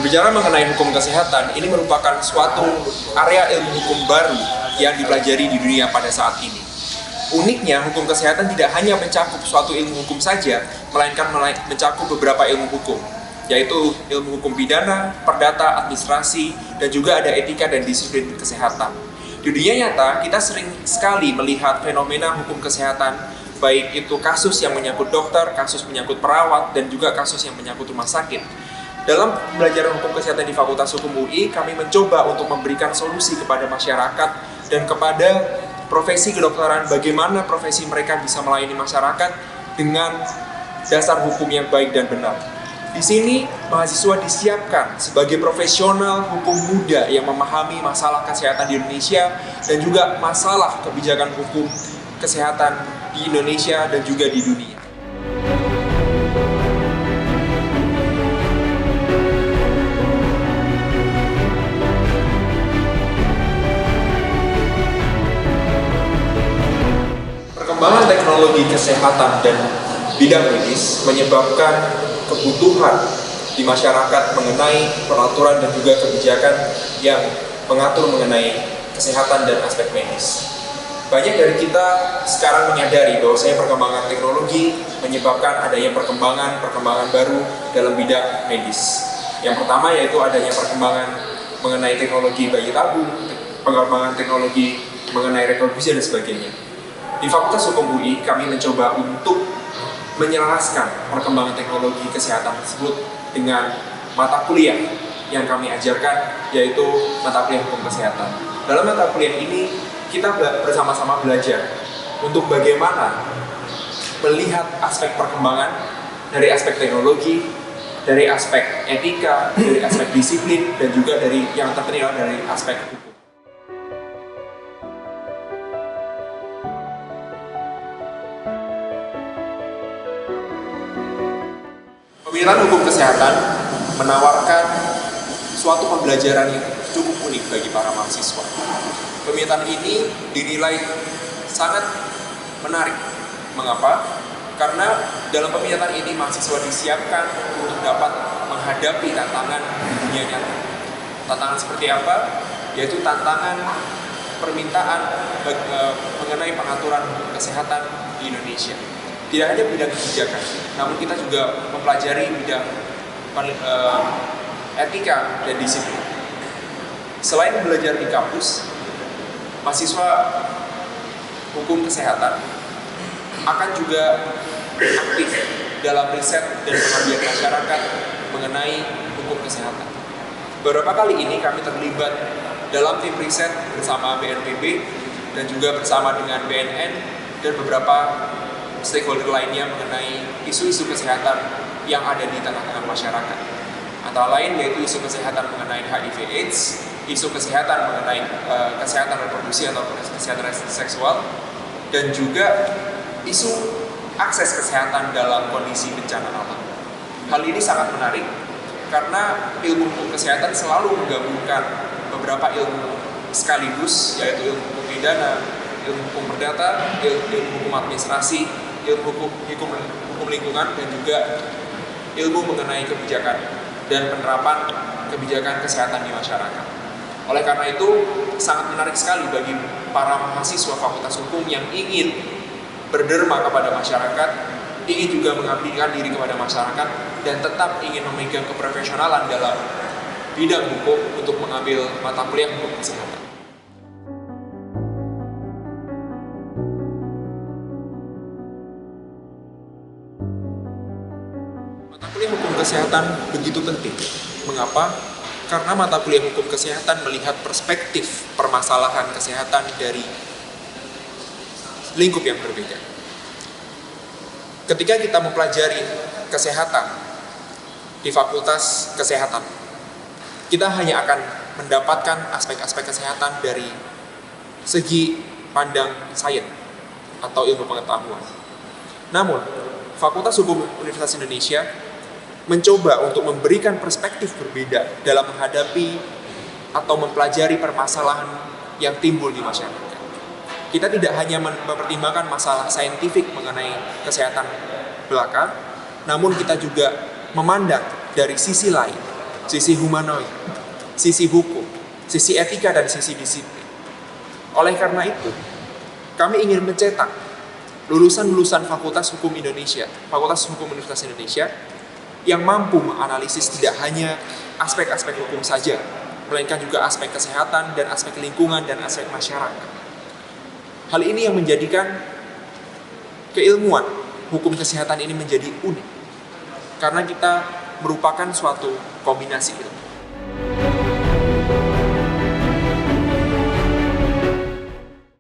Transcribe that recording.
Berbicara mengenai hukum kesehatan, ini merupakan suatu area ilmu hukum baru yang dipelajari di dunia pada saat ini. Uniknya, hukum kesehatan tidak hanya mencakup suatu ilmu hukum saja, melainkan mencakup beberapa ilmu hukum, yaitu ilmu hukum pidana, perdata, administrasi, dan juga ada etika dan disiplin kesehatan. Di dunia nyata, kita sering sekali melihat fenomena hukum kesehatan, baik itu kasus yang menyangkut dokter, kasus menyangkut perawat, dan juga kasus yang menyangkut rumah sakit. Dalam pembelajaran hukum kesehatan di Fakultas Hukum UI, kami mencoba untuk memberikan solusi kepada masyarakat dan kepada profesi kedokteran, bagaimana profesi mereka bisa melayani masyarakat dengan dasar hukum yang baik dan benar. Di sini, mahasiswa disiapkan sebagai profesional hukum muda yang memahami masalah kesehatan di Indonesia dan juga masalah kebijakan hukum kesehatan di Indonesia dan juga di dunia. Perkembangan teknologi kesehatan dan bidang medis menyebabkan kebutuhan di masyarakat mengenai peraturan dan juga kebijakan yang mengatur mengenai kesehatan dan aspek medis. Banyak dari kita sekarang menyadari bahwasanya perkembangan teknologi menyebabkan adanya perkembangan baru dalam bidang medis. Yang pertama yaitu adanya perkembangan mengenai teknologi bayi tabung, perkembangan teknologi mengenai reproduksi dan sebagainya. Di Fakultas Hukum UI, kami mencoba untuk menyelaraskan perkembangan teknologi kesehatan tersebut dengan mata kuliah yang kami ajarkan, yaitu mata kuliah hukum kesehatan. Dalam mata kuliah ini, kita bersama-sama belajar untuk bagaimana melihat aspek perkembangan dari aspek teknologi, dari aspek etika, dari aspek disiplin, dan juga dari yang terpenting dari aspek hukum. Pemilihan hukum kesehatan menawarkan suatu pembelajaran yang cukup unik bagi para mahasiswa. Pemilihan ini dinilai sangat menarik. Mengapa? Karena dalam pemilihan ini mahasiswa disiapkan untuk dapat menghadapi tantangan dunia nyata. Tantangan seperti apa? Yaitu tantangan permintaan mengenai pengaturan hukum kesehatan di Indonesia. Tidak hanya bidang kebijakan, namun kita juga mempelajari bidang etika dan disiplin. Selain belajar di kampus, mahasiswa hukum kesehatan akan juga aktif dalam riset dan pengabdian masyarakat mengenai hukum kesehatan. Beberapa kali ini kami terlibat dalam tim riset bersama BNPB dan juga bersama dengan BNN dan beberapa stakeholder lainnya mengenai isu-isu kesehatan yang ada di tengah-tengah masyarakat. Antara lain yaitu isu kesehatan mengenai HIV/AIDS, isu kesehatan mengenai kesehatan reproduksi atau kesehatan seksual, dan juga isu akses kesehatan dalam kondisi bencana alam. Hal ini sangat menarik karena ilmu hukum kesehatan selalu menggabungkan beberapa ilmu sekaligus, yaitu ilmu hukum pidana, ilmu hukum perdata, ilmu hukum administrasi, ilmu hukum lingkungan, dan juga ilmu mengenai kebijakan dan penerapan kebijakan kesehatan di masyarakat. Oleh karena itu, sangat menarik sekali bagi para mahasiswa Fakultas Hukum yang ingin berderma kepada masyarakat, ingin juga mengabdikan diri kepada masyarakat, dan tetap ingin memegang keprofesionalan dalam bidang hukum untuk mengambil mata kuliah hukum kesehatan. Mata kuliah hukum kesehatan begitu penting. Mengapa? Karena mata kuliah hukum kesehatan melihat perspektif permasalahan kesehatan dari lingkup yang berbeda. Ketika kita mempelajari kesehatan di Fakultas Kesehatan, kita hanya akan mendapatkan aspek-aspek kesehatan dari segi pandang sains atau ilmu pengetahuan. Namun, Fakultas Hukum Universitas Indonesia mencoba untuk memberikan perspektif berbeda dalam menghadapi atau mempelajari permasalahan yang timbul di masyarakat. Kita tidak hanya mempertimbangkan masalah saintifik mengenai kesehatan belaka, namun kita juga memandang dari sisi lain, sisi humanoid, sisi hukum, sisi etika, dan sisi disiplin. Oleh karena itu, kami ingin mencetak lulusan-lulusan Fakultas Hukum Indonesia, Fakultas Hukum Universitas Indonesia, yang mampu menganalisis tidak hanya aspek-aspek hukum saja, melainkan juga aspek kesehatan dan aspek lingkungan dan aspek masyarakat. Hal ini yang menjadikan keilmuan hukum kesehatan ini menjadi unik, karena kita merupakan suatu kombinasi ilmu.